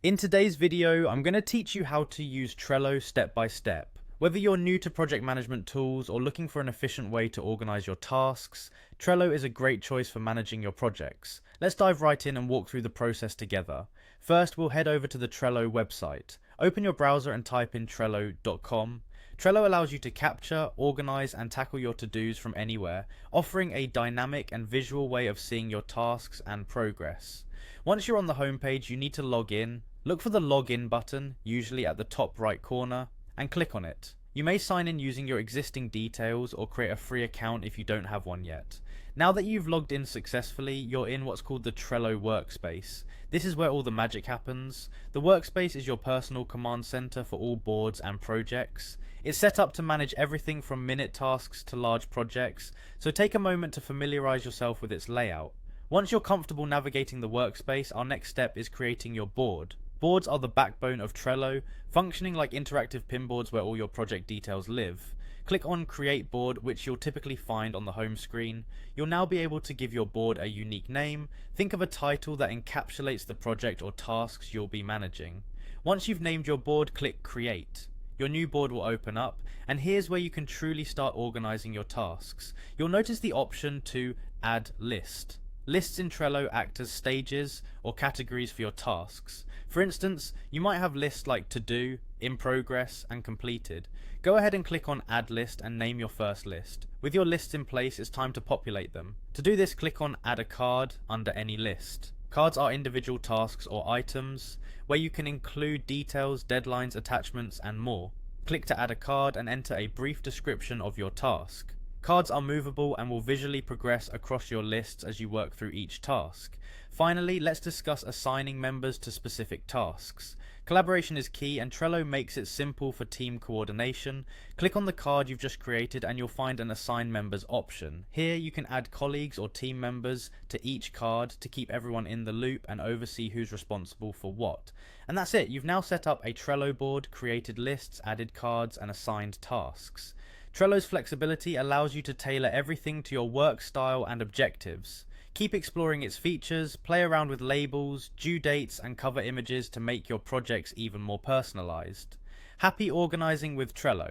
In today's video, I'm going to teach you how to use Trello step by step. Whether you're new to project management tools or looking for an efficient way to organize your tasks, Trello is a great choice for managing your projects. Let's dive right in and walk through the process together. First, we'll head over to the Trello website. Open your browser and type in trello.com. Trello allows you to capture, organize, and tackle your to-dos from anywhere, offering a dynamic and visual way of seeing your tasks and progress. Once you're on the homepage, you need to log in. Look for the login button, usually at the top right corner, and click on it. You may sign in using your existing details or create a free account if you don't have one yet. Now that you've logged in successfully, you're in what's called the Trello workspace. This is where all the magic happens. The workspace is your personal command center for all boards and projects. It's set up to manage everything from minute tasks to large projects, so take a moment to familiarize yourself with its layout. Once you're comfortable navigating the workspace, our next step is creating your board. Boards are the backbone of Trello, functioning like interactive pinboards where all your project details live. Click on Create Board, which you'll typically find on the home screen. You'll now be able to give your board a unique name. Think of a title that encapsulates the project or tasks you'll be managing. Once you've named your board, click Create. Your new board will open up, and here's where you can truly start organizing your tasks. You'll notice the option to Add List. Lists in Trello act as stages or categories for your tasks. For instance, you might have lists like To Do, In Progress, and Completed. Go ahead and click on Add List and name your first list. With your lists in place, it's time to populate them. To do this, click on Add a Card under any list. Cards are individual tasks or items where you can include details, deadlines, attachments, and more. Click to add a card and enter a brief description of your task. Cards are movable and will visually progress across your lists as you work through each task. Finally, let's discuss assigning members to specific tasks. Collaboration is key, and Trello makes it simple for team coordination. Click on the card you've just created and you'll find an Assign Members option. Here you can add colleagues or team members to each card to keep everyone in the loop and oversee who's responsible for what. And that's it, you've now set up a Trello board, created lists, added cards, and assigned tasks. Trello's flexibility allows you to tailor everything to your work style and objectives. Keep exploring its features, play around with labels, due dates, and cover images to make your projects even more personalized. Happy organizing with Trello.